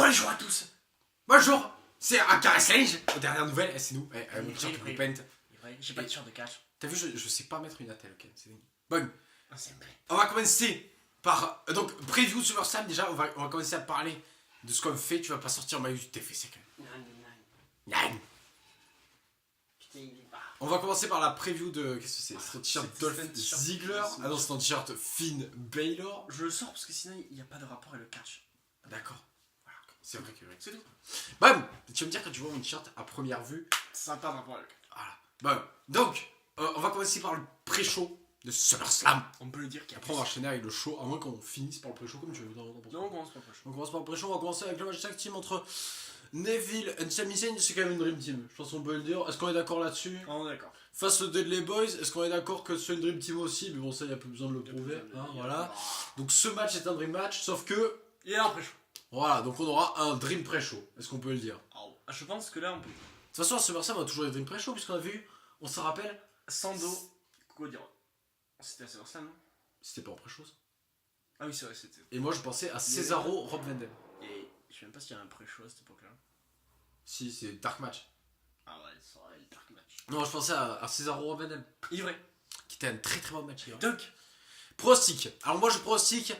Bonjour à tous. Bonjour, c'est Akareslange. Aux dernières nouvelles, c'est nous. Mon t-shirt vrai. Repent. J'ai pas de t-shirt de catch. T'as vu, je sais pas mettre une attelle, ok, c'est dingue. Bon, Ah, c'est vrai. on va commencer par. Donc, preview de SummerSlam, déjà, on va commencer à parler de ce qu'on fait. Tu vas pas sortir maillot du TFC quand même. Nine. Putain, il est pas. On va commencer par la preview de. Qu'est-ce que c'est? C'est ton t-shirt c'est Dolph un t-shirt- Ziggler. Ah non, c'est ton t-shirt Finn Balor. Je le sors parce que sinon il n'y a pas de rapport avec le catch. D'accord. Voilà, c'est vrai que. C'est tout. Bam. Tu vas me dire quand tu vois mon t-shirt à première vue. Ça n'a pas de rapport avec le catch. Voilà. Bon, donc, on va commencer par le pré-show de SummerSlam. On peut le dire qu'il y a Après, on va enchaîner avec le show, à moins qu'on finisse par le pré-show comme tu veux. Non, on commence pas le On commence par le pré-show, on va commencer avec le match tag team entre Neville et Sami Zayn. C'est quand même une dream team, je pense qu'on peut le dire. Est-ce qu'on est d'accord là-dessus? On est d'accord. Face aux Dudley Boys, est-ce qu'on est d'accord que c'est une dream team aussi? Mais bon, ça, il n'y a plus besoin de le prouver. Hein, voilà. Donc ce match est un dream match, sauf que. Il est après chaud. Voilà, donc on aura un dream pré-show. Est-ce qu'on peut le dire? Je pense que là on peut. De toute façon, à SummerSlam, on a toujours des dream pré-show, puisqu'on a vu, on s'en rappelle, Sando. Quoi dire? C'était assez ça, non? c'était pas en pré-show. Ah oui, c'est vrai, c'était. Et moi, je pensais à Cesaro, Rob Van Dam. Et je sais même pas s'il y a un pré-show à cette époque-là. Si, c'est Dark Match. Ah ouais, c'est vrai, le Dark Match. Non, je pensais à Cesaro, Rob Van Dam. Il est vrai. Qui était un très très bon match hier. Donc, Pronostic. Alors moi je pronostique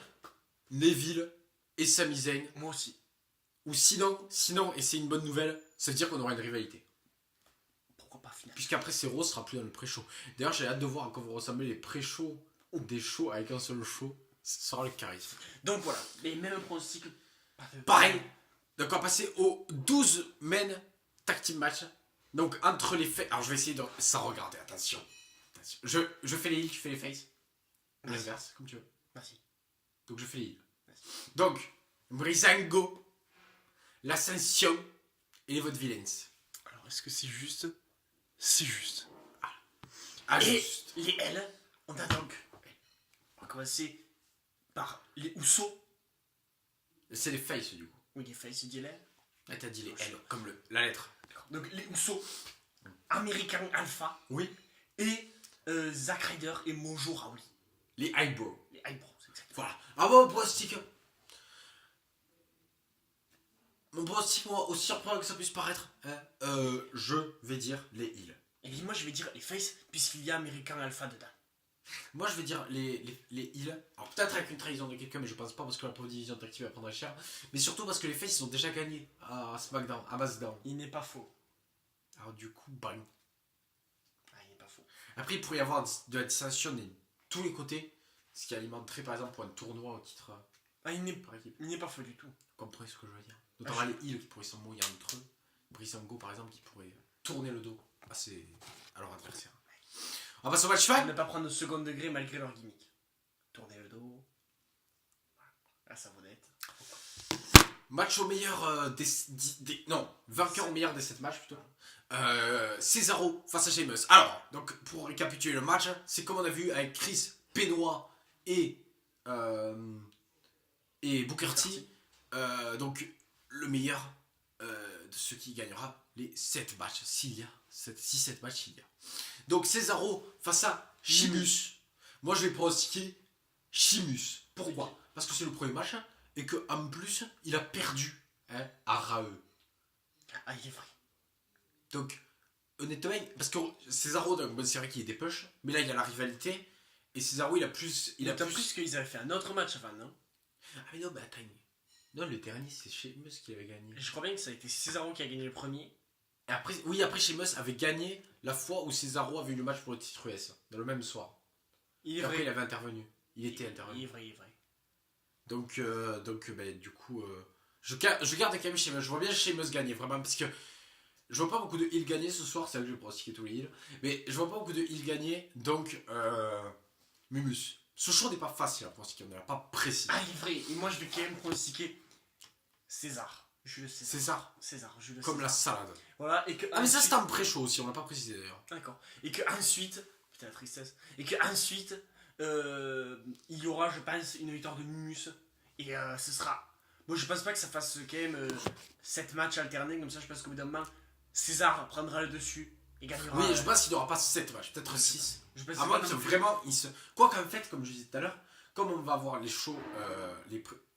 Neville et Sami Zayn. moi aussi. Ou sinon, et c'est une bonne nouvelle, ça veut dire qu'on aura une rivalité. Pourquoi pas finalement? Puisqu'après Raw sera plus dans le pré-show. D'ailleurs j'ai hâte de voir à quoi vont ressembler les pré-shows ou des shows avec un seul show. Ce sera le charisme. Donc voilà, les mêmes pronostics. Pareil. Donc on va passer aux 12 men tag team match. Donc entre les faits. Alors je vais essayer de. Sans regarder, attention. Je fais les heels, tu fais les faces. Ou l'inverse, comme tu veux. Merci. Donc je fais les heels. Donc, Breezango, l'Ascension et les Vaudevillains. Alors est-ce que c'est juste? C'est juste. Ah, Et juste. les L, on a donc. On va commencer par les Usos. C'est les faces du coup. Oui, les faces, dit L. Ah, t'as dit les L, comme la lettre. Donc les Usos, American Alpha Oui. et Zack Ryder et Mojo Rawley. Les eyebrows. Les eyebrows, c'est exact. Voilà. Ah bon, mon pronostic. Mon pronostic, moi, aussi surprenant que ça puisse paraître, je vais dire les heels. Et moi je vais dire les faces puisqu'il y a American Alpha dedans. Moi, je vais dire les heels. Alors, peut-être avec une trahison de quelqu'un, mais je pense pas parce que la pauvre division tactique va prendre cher. Mais surtout parce que les faces, ils ont déjà gagné à SmackDown, à SmackDown. Il n'est pas faux. Alors, du coup, bang. Ah, il n'est pas faux. Après, il pourrait y avoir de la dissension de tous les côtés, ce qui alimenterait par exemple pour un tournoi au titre Ah, il par équipe. n'est pas faux du tout. Comprenez ce que je veux dire. Notamment les heels qui pourraient s'embrouiller entre eux. Breezango par exemple qui pourrait tourner le dos à leur adversaire. On passe au match Ne fan. pas prendre au second degré malgré leur gimmick. Tourner le dos. Voilà. La savonnette. Match au meilleur vainqueur au meilleur des 7 matchs plutôt. Cesaro face à Sheamus. Alors, donc pour récapituler le match, c'est comme on a vu avec Chris Benoit et Booker T. Donc le meilleur de ceux qui gagnera les 7 matchs. S'il y a 6-7 matchs, il y a. Donc Cesaro face à Sheamus. Moi je vais pronostiquer Sheamus. Pourquoi? Parce que c'est le premier match et qu'en plus il a perdu à Rae. Ah, il est vrai. Donc honnêtement, parce que Cesaro, donc, bon, c'est vrai qu'il est des push, mais là il y a la rivalité et Cesaro il a plus. Il a plus qu'ils avaient fait un autre match avant, non? Ah mais non, mais attends. Non, le dernier c'est Sheamus qui avait gagné. Je crois bien que ça a été Cesaro qui a gagné le premier. Et après, après Sheamus avait gagné la fois où Cesaro avait eu le match pour le titre US, dans le même soir. Il est Et après, vrai. il avait intervenu. Il était intervenu. Il est vrai, il est vrai. Donc du coup, je garde quand même Sheamus. Je vois bien Sheamus gagner, vraiment, parce que je vois pas beaucoup de heal gagner ce soir, c'est là que je vais pronostiquer tous les heals. Mais je vois pas beaucoup de heal gagner, donc Mumus. Ce choix n'est pas facile à pronostiquer, on n'est pas précis. Ah, il est vrai. Et moi, je vais quand même pronostiquer César. Jules César. César, César, Jules comme la César. salade. Voilà, et que. Ah mais ça ensuite- c'est un pré-show aussi, on l'a pas précisé d'ailleurs. D'accord. Et que ensuite. Putain, la tristesse. Et que ensuite, il y aura, je pense, une victoire de Mumus. Et ce sera. Bon, je pense pas que ça fasse quand même 7 matchs alternés, comme ça, je pense qu'au bout d'un moment, César prendra le dessus et gagnera. Oui, je pense qu'il n'y aura pas 7 matchs, peut-être 6. Je pense À moins que vraiment, quoi qu'en fait, comme je disais tout à l'heure, comme on va avoir les shows,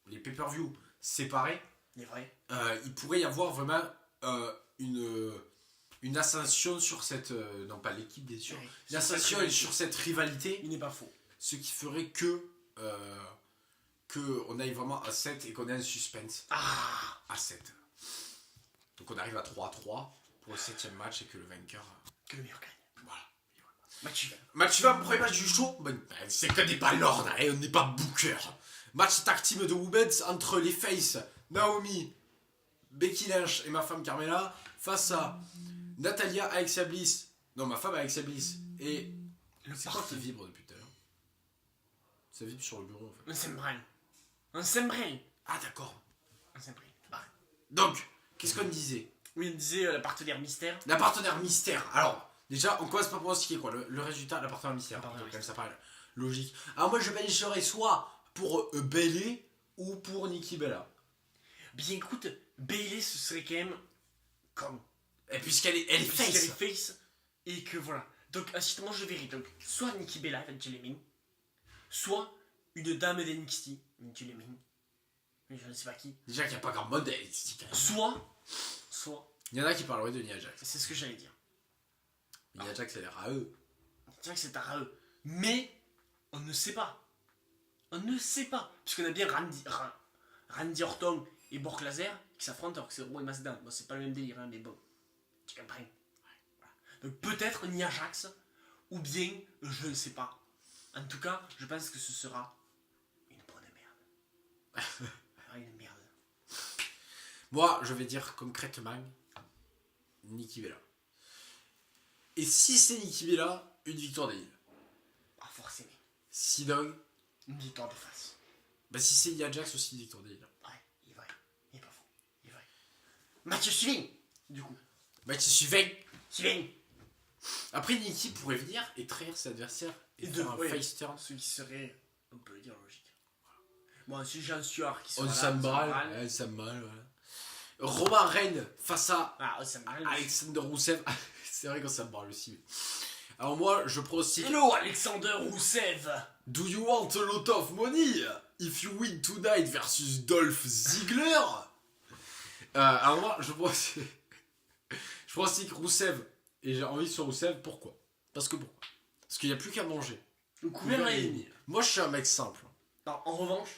les pay-per-view séparés, Il est vrai. il pourrait y avoir vraiment une ascension sur cette... non, pas l'équipe, bien sûr. Ouais, Une ascension sur cette rivalité, Il n'est pas faux. ce qui ferait que on aille vraiment à 7 et qu'on ait un suspense Ah, à 7. Donc on arrive à 3-3 pour le 7ème match et que le vainqueur... que le meilleur gagne. Voilà. Match suivant. Match suivant, premier match du show. Ben, c'est qu'on n'est pas Lord, hein, on n'est pas Booker. Match tag team de Women's entre les Faces, Naomi, Becky Lynch et ma femme Carmella, face à Natalia, Alexa Bliss, non ma femme Alexa Bliss, et Le c'est quoi qui parfum. vibre depuis tout à l'heure? Ça vibre sur le bureau en fait. Un sembrin. Un sembrin. Ah d'accord. Un sembrin. Bah. Donc, qu'est-ce qu'on disait? Oui, on disait la partenaire mystère. La partenaire mystère. Alors, déjà, on commence par pronostiquer quoi le résultat, la partenaire mystère. La partenaire Donc, mystère. ça paraît logique. Alors moi je pencherais soit pour Bayley ou pour Nikki Bella. Bien écoute, Bailey ce serait quand même comme. Et puisqu'elle est Puisqu'elle face. est face. Et que voilà. Donc, moi je verrai. Donc, soit Nikki Bella, Evangel Leming. Soit une dame d'NXT, Evangel Leming. Mais je ne sais pas qui. Déjà qu'il n'y a pas grand monde. Soit. Il y en a qui parleraient de Nia Jax. C'est ce que j'allais dire. Nia Jax, elle a l'air à eux. C'est vrai que c'est à eux. Mais, on ne sait pas. On ne sait pas. Puisqu'on a bien Randy Orton et Brock Lesnar qui s'affrontent alors que c'est Raw et SmackDown. Bon, c'est pas le même délire, hein, mais bon. Tu comprends. Voilà. Donc peut-être Nia Jax, ou bien, je ne sais pas. En tout cas, je pense que ce sera une bonne merde. Une merde. Moi, je vais dire concrètement Nikki Bella. Et si c'est Nikki Bella, une victoire des Heels. Ah, forcément. Sinon, Une victoire de face. bah si c'est Nia Jax aussi, une victoire des Heels. Ouais, il est vrai. Il est pas faux. Il est vrai. Match suivant, du coup. Match suivant. Suivant. Après, Nikki pourrait venir et trahir ses adversaires et Et faire un ouais, face turn. ce qui serait, on peut le dire, logique. Bon, si Jean Stewart qui On sera s'en là, balle. Ça me mal, voilà. Roman Reigns face à Ah, ça me Alexander Rousseff. C'est vrai qu'on s'en parle aussi. Mais... Alors moi, je pronostique... Hello, Alexander Rousseff. Do you want a lot of money if you win tonight versus Dolph Ziggler? Alors moi, je pronostique Rousseff. Et j'ai envie sur Rousseff, pourquoi? Parce qu'il n'y a plus qu'à manger. Le couvert est ennemi. Moi, je suis un mec simple. Non, en revanche,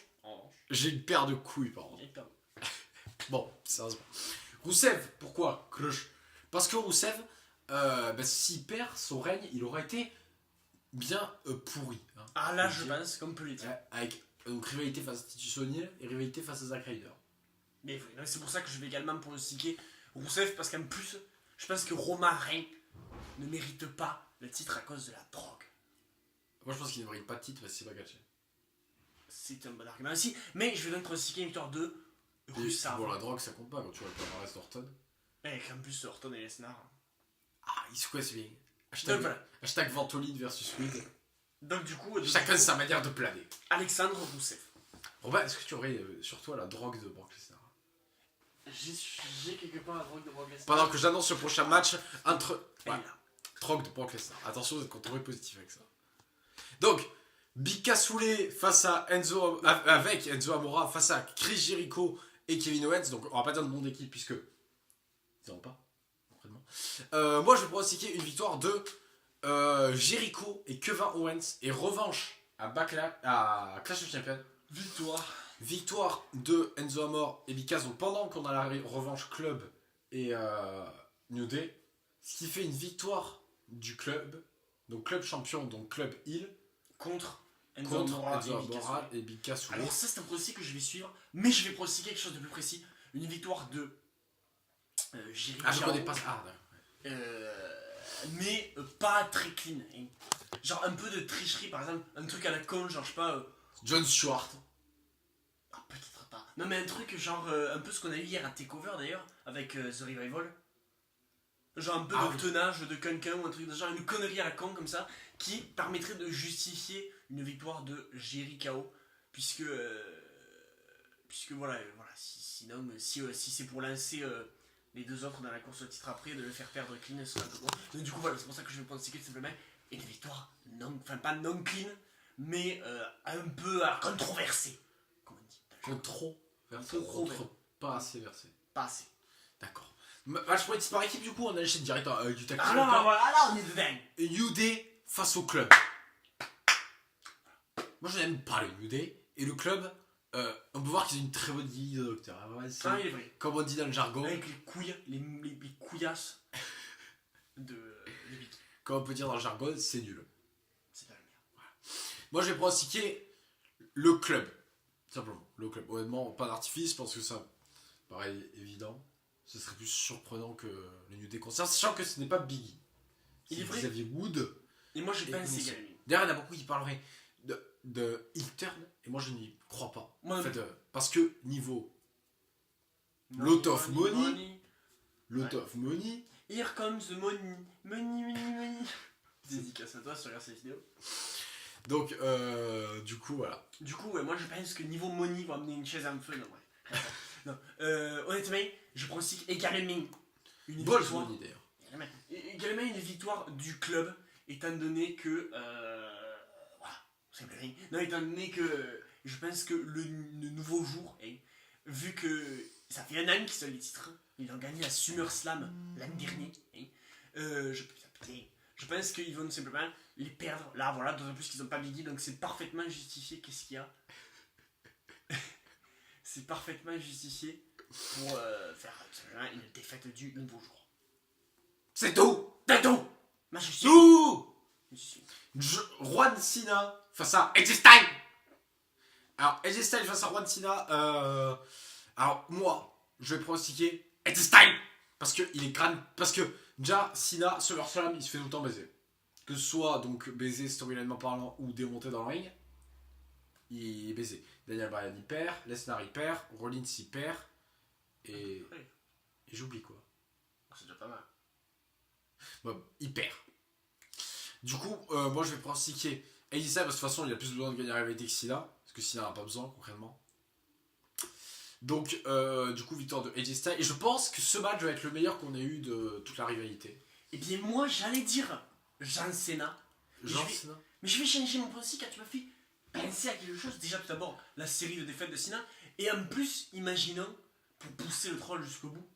J'ai une paire de couilles, par exemple. j'ai perdu. Bon, sérieusement. Rousseff, pourquoi? Cloche. Parce que Rousseff, s'il perd son règne, il aurait été bien pourri. Hein. Ah là, je pense qu'on peut le dire. Avec donc, rivalité face à Titus O'Neil et rivalité face à Zack Ryder. Mais oui, c'est pour ça que je vais également pronostiquer Rousseff, parce qu'en plus, je pense que Roman Reigns ne mérite pas le titre à cause de la drogue. Moi, je pense qu'il ne mérite pas de titre parce que c'est pas catché. C'est un bon argument aussi, mais je vais donc pronostiquer une victoire de Et Rousseff. pour la drogue, ça compte pas quand tu vois le palmarès d'Orton. Et qu'en plus, Orton et Lesnar. Ah, il se quoi, c'est bien. Donc voilà. Hashtag Ventoline versus Weed. Donc du coup, Chacun sa manière de planer. Alexandre Rousseff. Robin, est-ce que tu aurais sur toi la drogue de Brock Lesnar? J'ai quelque part la drogue de Brock Lesnar. Pendant que j'annonce le prochain match entre... Elle est Ouais, là. drogue de Brock Lesnar. Attention, vous êtes contrôlé positif avec ça. Donc, Big Cassoulet face à Enzo... avec Enzo Amora face à Chris Jericho et Kevin Owens. Donc, on va pas dire de monde d'équipe puisque... Ils n'auront pas. Moi, je vais pronostiquer une victoire de Jericho et Kevin Owens et revanche à Clash of Champions. Victoire de Enzo Amore et Big Cass. Donc pendant qu'on a la revanche Club et New Day, ce qui fait une victoire du club, donc Club Champion, donc Club Hill, Contre Enzo contre Amora Enzo et Big Cass. Amore et Big Cass. Alors ça, c'est un pronostic que je vais suivre, mais je vais pronostiquer quelque chose de plus précis. Une victoire de Jericho. Ah, je connais pas ça. Ah, mais pas très clean. Hein. Genre un peu de tricherie, par exemple, un truc à la con, genre je sais pas. John Stewart. Ah, peut-être pas. Non, mais un truc genre un peu ce qu'on a eu hier à Takeover d'ailleurs, avec The Revival. Genre un peu Ah, de oui. tenage de quelqu'un ou un truc de genre une connerie à la con comme ça, qui permettrait de justifier une victoire de Jericho. Puisque voilà, sinon, si c'est pour lancer les deux autres dans la course au titre après, de le faire perdre clean, ce serait un peu bon. Donc du coup voilà, c'est pour ça que je vais pronostiquer tout simplement une victoire pas non clean, mais un peu controversée, comme on dit. Trop. Trop. Pas assez versé. Pas assez. D'accord. Match point par équipe, du coup, on enchaîne direct avec du tactique. Ah non, voilà, là on est dedans. New Day face au club. Moi, je n'aime pas le New Day. Et le club, on peut voir qu'ils ont une très bonne ligne de docteur. Ah, il est vrai. Comme on dit dans le jargon. Avec les couilles, les couillasses de Vicky. Comme on peut dire dans le jargon, c'est nul. C'est pas la merde. Voilà. Moi, je vais pronostiquer le club. Simplement, le club. Honnêtement, pas d'artifice parce que ça paraît évident. Ce serait plus surprenant que le New Day concert, sachant que ce n'est pas Biggie. Il est vrai. Xavier Wood. Et moi j'ai Et pensé Wilson. également. D'ailleurs, il y en a beaucoup qui parleraient de heel turn, et moi je n'y crois pas. Moi, en fait, parce que niveau lot of money. Here comes the money. Money. Dédicace à toi si tu regardes cette vidéo. Donc, du coup, voilà. Du coup, ouais, moi je pense que niveau money va amener une chaise en feu. Non, ouais. Non. Honnêtement, je pronostique également une Balls victoire. money d'ailleurs. Également une victoire du club, étant donné que. Voilà, simplement. Non, étant donné que je pense que le nouveau jour, hein, vu que ça fait un an qu'ils ont les titres, ils ont gagné la SummerSlam l'année dernière. Hein, je pense qu'ils vont simplement les perdre là, voilà, d'autant plus qu'ils n'ont pas Biggie, donc c'est parfaitement justifié. Qu'est-ce qu'il y a? C'est parfaitement justifié pour faire une défaite du nouveau jour. C'est tout. C'est tout. Moi je suis. Tout. Je suis. Juan Cena face à AJ Styles. Alors, AJ Styles face à Juan Cena. Alors, moi, je vais pronostiquer AJ Styles. Parce qu'il est crâne. Parce que déjà, Cena, SummerSlam, il se fait tout le temps baiser. Que ce soit donc baiser storylinement parlant ou démonter dans le ring, il est baisé. Daniel Bryan il perd, Lesnar il perd, Rollins il perd. Et j'oublie quoi. C'est déjà pas mal. Bon, il perd. Du coup, moi je vais pronostiquer AJ Styles parce que de toute façon il a plus besoin de gagner la rivalité que Cena. Parce que Cena n'a pas besoin concrètement. Donc, du coup, victoire de AJ Styles. Et je pense que ce match va être le meilleur qu'on ait eu de toute la rivalité. Et bien, moi j'allais dire John Cena. Cena. Mais je vais changer mon pronostic car tu m'as fait penser à quelque chose. Déjà, tout d'abord, la série de défaites de Cena. Et en plus, imaginons, pour pousser le troll jusqu'au bout,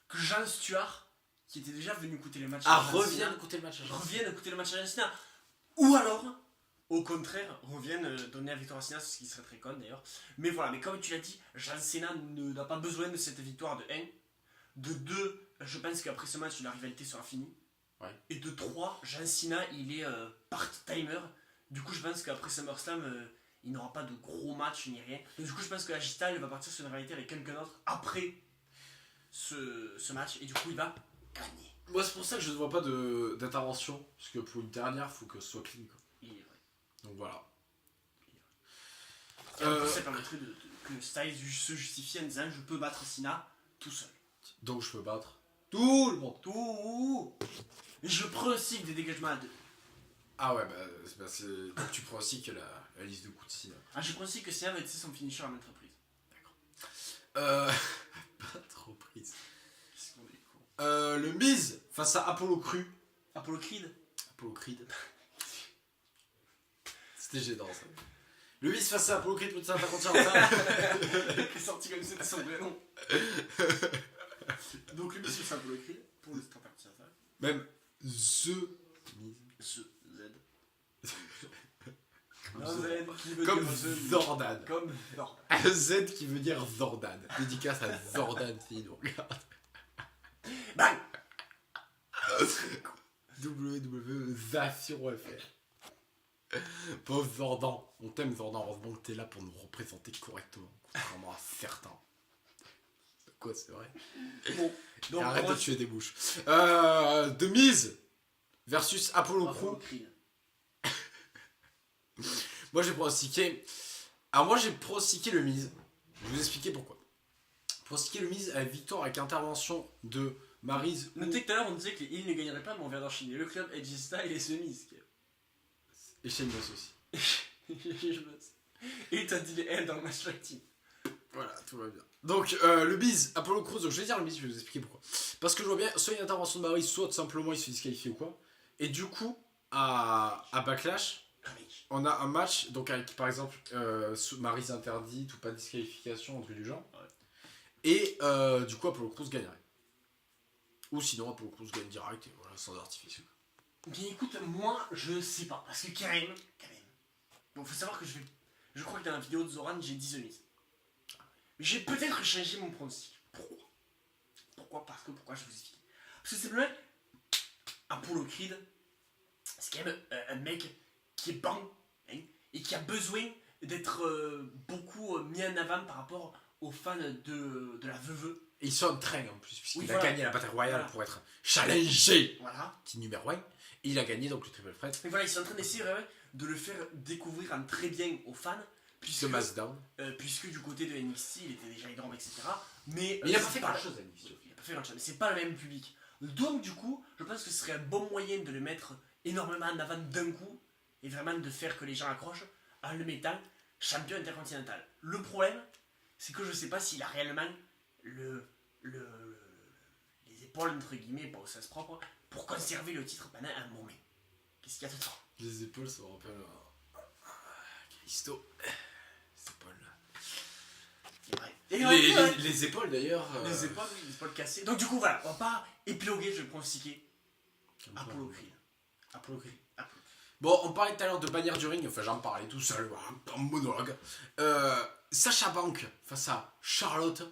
que Jean Stuart, qui était déjà venu écouter les matchs revienne écouter le match à John Cena. revienne écouter le match à John Cena. Ou alors, au contraire, revienne donner la victoire à Cena, ce qui serait très con d'ailleurs. Mais voilà, mais comme tu l'as dit, John Cena n'a pas besoin de cette victoire de 1. De 2, je pense qu'après ce match, la rivalité sera finie. Ouais. Et de 3, John Cena, il est part-timer. Du coup, je pense qu'après SummerSlam, il n'aura pas de gros matchs ni rien. Donc, du coup, je pense que AJ Styles va partir sur une rivalité avec quelqu'un d'autre après ce match. Et du coup, il va gagner. Moi, c'est pour ça que je ne vois pas d'intervention. Parce que pour une dernière, il faut que ce soit clean. Quoi. Il est vrai. Donc voilà. Ça permettrait que Styles se justifie en disant je peux battre Cena tout seul. Donc je peux battre tout le monde. Tout. Je pronostique des dégagements à 2. Ah ouais, donc tu prends aussi que la liste de coups de Cena. Ah, je pronostique que Cena va être son finisher à maintes reprises. Pas trop prise. Qu'est-ce qu'on est con. Le Miz face à Apollo Creed. Apollo Creed. C'était gênant ça. Le Miz face à Apollo Creed pour le titre intercontinental. Qui est sorti comme c'était son vrai nom. Donc le Miz face à Apollo Creed pour le titre intercontinental. Même The Miz. Z. Z. Comme Zordan. Comme Zordan. Z qui veut dire Zordan. Dédicace à Zordan si nous regarde. Bang. www.zafir.fr. Pauvre Zordan. On t'aime Zordan, heureusement que t'es là pour nous représenter correctement. Contrairement à certains. Quoi, c'est vrai. Bon. Donc, arrête de tuer des bouches. The Miz versus Apollo Creed. Moi j'ai pronostiqué. Alors moi j'ai pronostiqué le Miz. Je vais vous expliquer pourquoi. Pronostiqué le Miz à la victoire avec intervention de Maryse. Notez que tout à l'heure on disait que les Hills ne gagneraient pas, mais on vient d'enchaîner le club, AJ Styles et The Miz. Et Sheamus aussi. Et t'as dit les L dans le match tag team. Voilà, tout va bien. Donc le Miz, Apollo Crews, donc je vais dire le Miz, je vais vous expliquer pourquoi. Parce que je vois bien, soit une intervention de Maryse, soit tout simplement il se fait disqualifier ou quoi. Et du coup, à Backlash, on a un match, donc avec par exemple Maryse interdite ou pas de disqualification, un truc du genre. Et du coup, Apollo Crews gagnerait. Ou sinon, Apollo Crews gagne direct, et voilà, sans artifice. Bien écoute, moi je sais pas. Parce que Karim. Bon, faut savoir que je crois que dans la vidéo de Zoran, j'ai 10 mises. J'ai peut-être changé mon pronostic. Pourquoi Pourquoi je vous explique. Parce que simplement, Apollo Creed, c'est quand même un mec qui est bon, hein, et qui a besoin d'être beaucoup mis en avant par rapport aux fans de la veuve. Et il s'entraîne en plus, puisqu'il Oui, a voilà. gagné la bataille royale Voilà. pour être challengé. Voilà. Petit numéro 1. Et il a gagné donc le triple threat Et voilà, ils sont en train d'essayer vraiment de le faire découvrir en très bien aux fans. de Puisque, Smackdown. puisque du côté de NXT, il était déjà énorme, etc. Mais Mais il a c'est pas fait pas- grand chose à NXT. Il a pas fait grand chose, mais c'est pas le même public. Donc du coup, je pense que ce serait un bon moyen de le mettre énormément en avant d'un coup et vraiment de faire que les gens accrochent en le mettant champion intercontinental. Le problème, c'est que je sais pas s'il a réellement les épaules entre guillemets, pas au sens propre, pour conserver le titre pendant un moment. Qu'est-ce qu'il y a dedans? Les épaules, ça me rappelle. Calisto. Les épaules. C'est vrai. Et ouais, Les épaules d'ailleurs. les épaules cassées. Donc du coup voilà, on va pas épiloguer, je vais pronostiquer Apollo Creed. Apollo Creed. Bon, on parlait tout à l'heure de bannière du ring, enfin j'en parlais tout seul, voilà, en monologue. Sacha Banks face à Charlotte.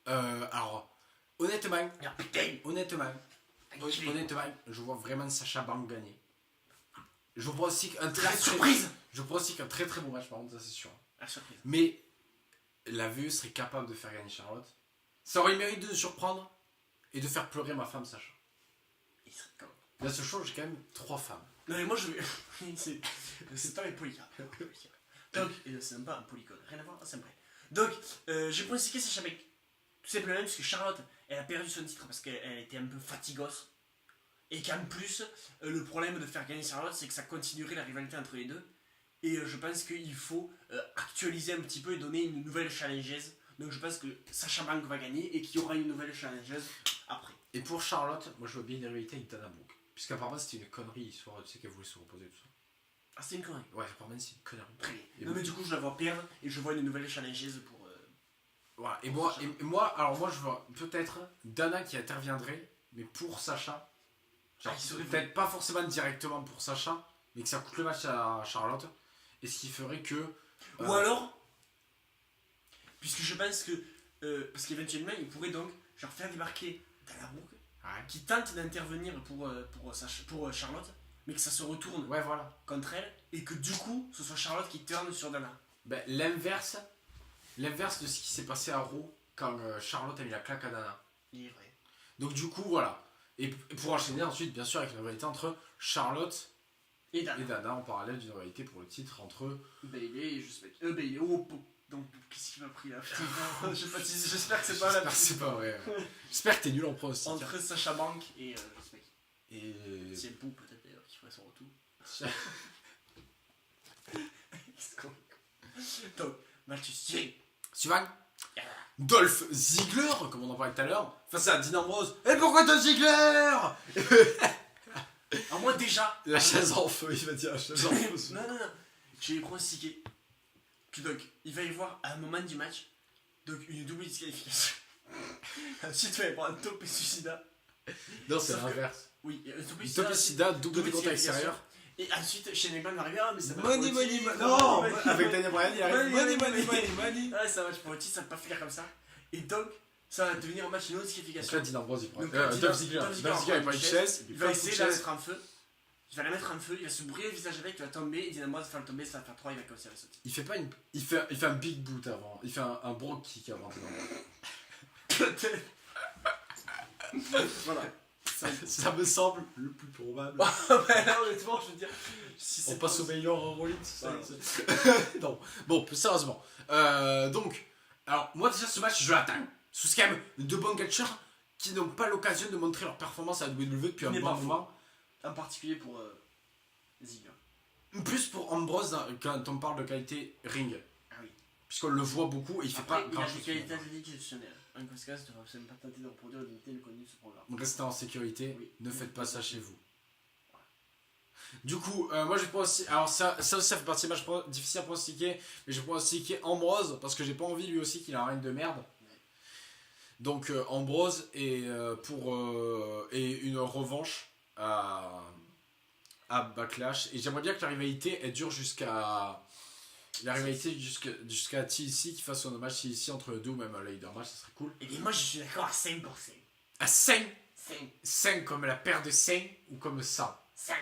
Alors, honnêtement, Ah putain. honnêtement, je vois vraiment Sacha Banks gagner. Je vois aussi qu'un La surprise. Je vois aussi qu'un très très bon match, par contre, ça c'est sûr. La surprise. Mais la VE serait capable de faire gagner Charlotte. Ça aurait le mérite de surprendre et de faire pleurer ma femme Sacha. Il serait comme... Dans ce show, j'ai quand même 3 femmes. Non mais moi je vais... c'est pas mes polycarpes. Donc, c'est même pas un polycode. Rien à voir, c'est vrai. Donc, j'ai pronostiqué Sacha Banks. Tout simplement parce que Charlotte, elle a perdu son titre parce qu'elle était un peu fatigos. Et qu'en plus, le problème de faire gagner Charlotte, c'est que ça continuerait la rivalité entre les deux. Et je pense qu'il faut actualiser un petit peu et donner une nouvelle challengeuse. Donc je pense que Sacha Banks va gagner et qu'il y aura une nouvelle challengeuse après. Et pour Charlotte, moi je vois bien une rivalité avec Dana Brooke. Puisqu'apparemment c'était une connerie l'histoire, tu sais qu'elle voulait se reposer tout ça. Ah, c'est une connerie. Ouais, apparemment c'est une connerie. Très bien. Et Non, mais du coup, je la vois perdre et je vois une nouvelle challengeuse pour. Voilà. Et moi, alors je vois peut-être Dana qui interviendrait, mais pour Sacha. Genre, il serait peut-être pas forcément directement pour Sacha, mais que ça coûte le match à Charlotte. Et ce qui ferait que. Ou alors, puisque je pense que. Parce qu'éventuellement, il pourrait donc genre, faire débarquer Dana Brooke, Ouais. qui tente d'intervenir pour Charlotte, mais que ça se retourne Ouais, voilà. contre elle, et que du coup, ce soit Charlotte qui tourne sur Dana. Ben, l'inverse de ce qui s'est passé à Raw quand Charlotte a mis la claque à Dana. Il est vrai. Donc du coup, voilà. Et pour enchaîner ensuite, bien sûr, avec une rivalité entre Charlotte Et Dana. et Dana en parallèle d'une rivalité pour le titre entre. Bailey et je sais pas. Bailey, oh, donc qu'est-ce qu'il m'a pris là? Putain, j'espère que c'est pas la J'espère que c'est pas vrai. J'espère que t'es nul en pronostic. entre Sacha Banks et je sais pas qui. Et. C'est Pou peut-être d'ailleurs qui ferait son retour. Donc, match stylé. Suivant. Dolph Ziggler, comme on en parlait tout à l'heure, face à Dean Ambrose. Et pourquoi Dolph Ziggler? Alors moi déjà... La chaise en feu, il va dire la chaise en feu. non. J'ai pronostiqué que donc il va y avoir à un moment du match donc une double disqualification. Ensuite il va y avoir un top et suicida. Non, c'est Sauf que- l'inverse. Oui, un top et Top et Sida, double double décompte à l'extérieur. Et ensuite Shane McMahon va arriver, ah mais ça va Money, être money, politique, money. Non, money, avec Daniel Bryan, il arrive. Money, Money, money, money. Ah c'est un match politique, ça va pas finir comme ça. Et donc ça va devenir un match non Donc disqualification. là, Dean Ambrose, il prend. Donc, Dolph Ziggler. Dolph Dolph Ziggler, il prend une chaise. Il va essayer de la mettre en feu. Il va la mettre en feu, il va se brûler le visage avec, il va tomber, et Dean Ambrose va le tomber, ça va faire 3, il va commencer à sauter. Il fait pas une. Il fait un big boot avant. Il fait un brogue kick avant. Peut-être. Voilà. Ça me semble le plus probable. Bah là honnêtement je veux dire. Si On c'est passe pas- au meilleur Rollins. Voilà. Non. Bon, plus sérieusement. Donc, alors moi déjà ce match je l'attends. C'est quand même deux bons catcheurs qui n'ont pas l'occasion de montrer leur performance à la WWE depuis un Mais bon pas faux. moment. En particulier pour Ziggler. Plus pour Ambrose quand on parle de qualité ring. Ah oui. Puisqu'on le voit beaucoup et il fait Après, pas il grand a chose. des qualités athlétiques exceptionnelles. En conséquence, tu ne devrais pas tenter de reproduire l'unité le contenu de ce programme. Restez en sécurité, Oui. ne faites pas ça chez vous. Du coup, moi j'ai pronostiqué. Alors ça aussi ça fait partie des matchs difficiles à pronostiquer, mais j'ai pronostiqué Ambrose parce que j'ai pas envie lui aussi qu'il a un règne de merde. Donc Ambrose et une revanche à Backlash. Et j'aimerais bien que la rivalité elle dure jusqu'à TLC qui fasse son match TLC entre les deux ou même un leader match, ça serait cool. Et bien moi je suis d'accord à 5%. À 5 5. 5 comme la paire de 5 ou comme le sang. 5.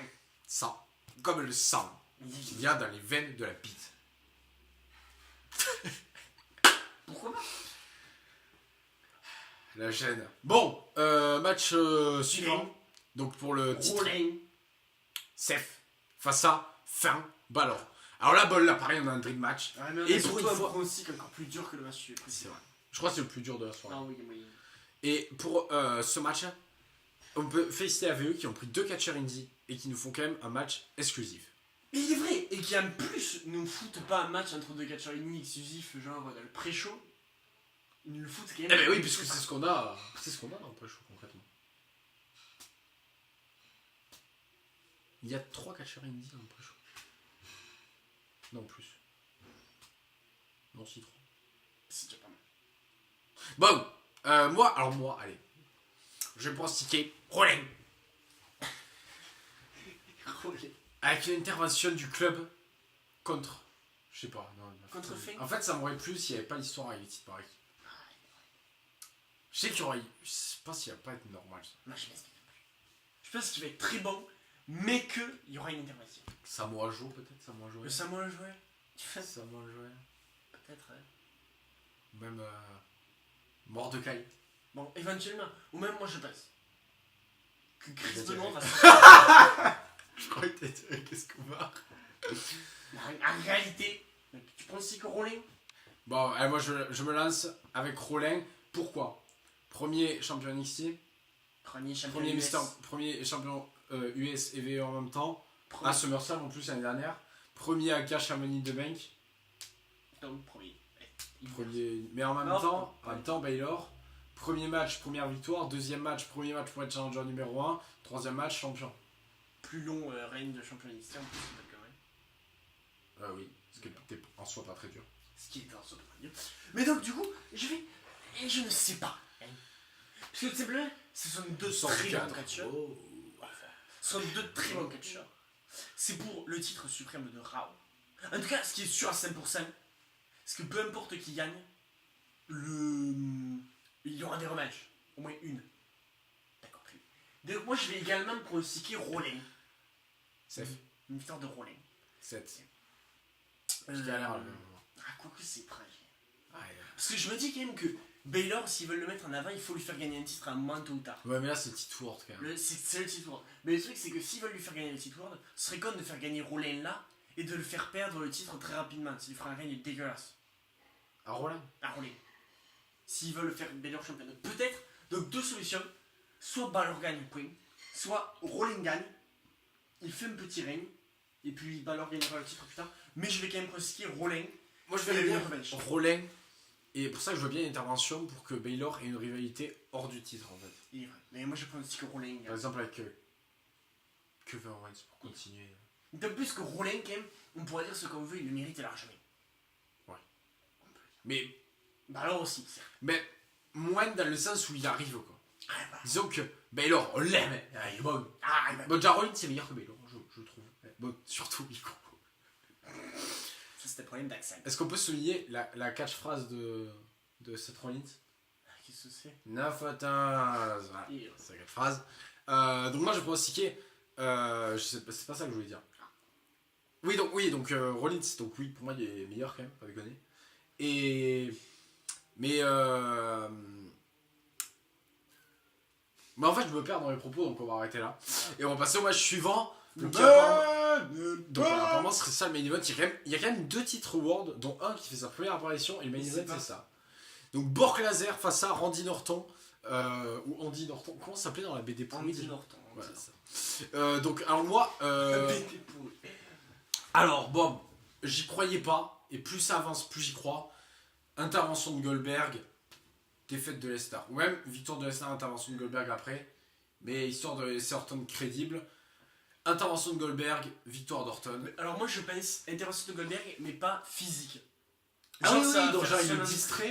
Sang. Comme le sang qu'il y a dans les veines de la bite. Pourquoi pas? La gêne. Bon, match suivant. Donc pour le titre. Rollin. Seth face à Finn Balor. Alors là, pareil, on a un dream match. Ah, mais et pour pour une une fois, fois, un pronostic encore plus dur que le match précédent. c'est vrai. Je crois que c'est le plus dur de la soirée. Ah oui, oui. Et pour ce match, on peut féliciter AVE qui ont pris 2 catcheurs indie et qui nous font quand même un match exclusif. Mais il est vrai, et qui en plus ne nous foutent pas un match entre 2 catcheurs ennemis exclusifs, genre dans le pré-show. Ils nous le foutent quand même. Eh ben oui, puisque c'est ce qu'on a. C'est ce qu'on a dans le pré-show concrètement. Il y a 3 catcheurs indie dans le pré-show. Non, plus. Non, si 3. C'est déjà pas mal. Bon, moi, allez. Je vais pronostiquer Rollin. Avec une intervention du club contre. Je sais pas. Non, Contre Finn. En fait, ça m'aurait plu s'il n'y avait pas l'histoire avec les titres pareils. Je sais qu'il y aurait. Je sais pas s'il va pas être normal ça. Moi je pense qu'il va être très bon, mais qu'il y aura une intervention. Samoa Joe peut-être, Samoa Joe. Le Samoa joué. Samoa Joe. Peut-être. Même Mordecai. Bon, éventuellement. Ou même moi je pense que Chris Vas-y, Benoit allez. va Je crois que t'es avec Escobar. En réalité, tu penses aussi que Rollin? Bon, moi je me lance avec Rollin. Pourquoi? Premier champion NXT. Premier champion Premier, US. premier champion US et VE en même temps. Premier. À SummerSlam en plus l'année dernière. Premier à Cash à Money in the Bank. Donc, premier. Mais en même Non, temps, Baylor. Premier match, première victoire. Deuxième match, premier match pour être challenger numéro 1. Troisième match, champion. Plus long règne de champion NXT en plus, quand même. Oui, ce qui était en soi pas très dur. Ce qui était en soi pas très dur. Mais donc, du coup, je vais. Et je ne sais pas. Hein. Parce que, tu sais, ce sont deux très bons catcheurs. Oh. Ce sont deux très bons catcheurs. C'est pour le titre suprême de Raw. En tout cas, ce qui est sûr à 100%, c'est que peu importe qui gagne, il y aura des rematchs. Au moins une. D'accord, très bien. Donc, moi, je vais également pronostiquer Rollin. Seth. Une victoire de Rollin. 7. Ah, quoique c'est tragique. Parce que je me dis quand même que Baylor, s'ils veulent le mettre en avant, il faut lui faire gagner un titre à un moment tôt ou tard. Ouais, mais là c'est titre World quand même. C'est le titre World. Mais le truc, c'est que s'ils veulent lui faire gagner le titre World, ce serait con de faire gagner Rollin là et de le faire perdre le titre très rapidement. Ça lui fera un règne dégueulasse. À Rollin. À Rollin. S'ils veulent le faire Baylor champion. Donc, peut-être, donc 2 solutions. Soit Balor gagne, point. Soit Rollin gagne, il fait un petit règne, et puis Balor gagnera le titre plus tard. Mais je vais quand même pronostiquer Rollin. Moi je vais bien Rollin. Et pour ça que je veux bien une intervention pour que Baylor ait une rivalité hors du titre en fait. Il est vrai. Mais moi je pronostique Rollin. Par exemple avec Kevin Owens pour continuer. De plus que Rollin quand même, on pourrait dire ce qu'on veut, il le mérite largement. Ouais. Mais. Balor aussi, certes. Mais moins dans le sens où il arrive quoi. Ah, bah. Disons que Baylor, on l'aime. Ah, il est bon. Ah, bah. Bon, déjà Rollin c'est meilleur que Baylor, je trouve. Bon, surtout micro. Ça c'était le problème d'accent. Est-ce qu'on peut souligner la catchphrase de Seth Rollins? Qu'est-ce que c'est? 9 à 15. Voilà, c'est la catchphrase. Donc moi je pronostiquais. C'est pas ça que je voulais dire. Oui, donc Rollins, donc oui, pour moi il est meilleur quand même, pas déconner. Mais en fait je me perds dans mes propos, donc on va arrêter là. Et on va passer au match suivant. Donc apparemment ce serait ça le main event. Il y a quand même 2 titres World, dont un qui fait sa première apparition, et le main event c'est ça. Donc Brock Lesnar face à Randy Norton. Ou Andy Norton. Comment ça s'appelait dans la BD pourrie? Andy Norton. Ouais, ça. Donc alors moi. BD pourrie. Alors bon, j'y croyais pas, et plus ça avance, plus j'y crois. Intervention de Goldberg, défaite de Lesnar. Ou même victoire de Lesnar, intervention de Goldberg après. Mais histoire de laisser Orton crédible. Intervention de Goldberg, victoire d'Orton. Alors moi je pense intervention de Goldberg, mais pas physique. Genre ça donc va genre faire il le seulement- distrait.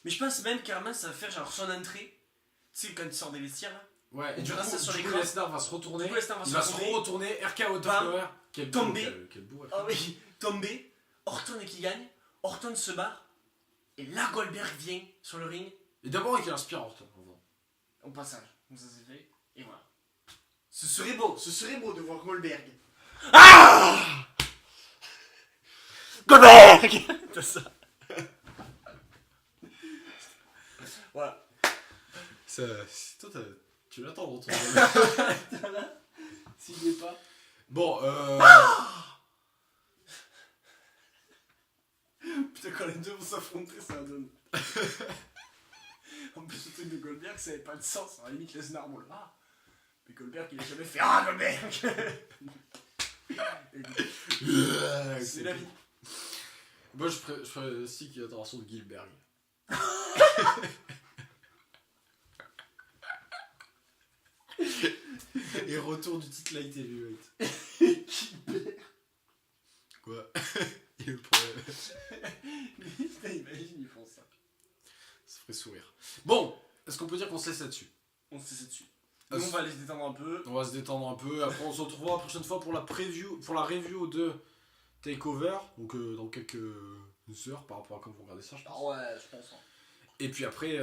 Mais je pense même carrément ça va faire genre son entrée. Tu sais, quand il sort des vestiaires là. Ouais, et Tu du verras coup, ça sur du coup, l'écran. Lesnar va se retourner. Du coup, Lesnar va Il se va se retourner. retourner. RKO of Bam. Power. Quel Tomber. bourre. Ah oui, tombé. Orton qui gagne. Orton se barre. Et là, Goldberg vient sur le ring. Et d'abord, il inspire Orton. Au passage. Donc ça s'est fait. Et voilà. Ce serait beau de voir Goldberg. Ah Goldberg. C'est ça. Voilà. Ça, toi, tu l'attends dans ton S'il n'est pas. Bon, Putain, quand les deux vont s'affronter, ça donne. En plus, le truc de Goldberg, ça n'avait pas de sens. À la limite, Lesnar, bon là. Mais Goldberg, il a jamais fait Ah, Goldberg. C'est la vie. moi, je ferais aussi qu'il y a la de Gilbert. Et retour du titre light heavyweight. Gilbert. Quoi? Il est le problème. Putain, imagine, ils font ça. Ça ferait sourire. Bon, est-ce qu'on peut dire qu'on se laisse là-dessus? On se laisse dessus. Nous, on va aller se détendre un peu. On va se détendre un peu. Après, on se retrouvera la prochaine fois pour la review de Takeover. Donc, dans quelques heures par rapport à quand vous regardez ça, je pense. Ah ouais, je pense. Et puis après.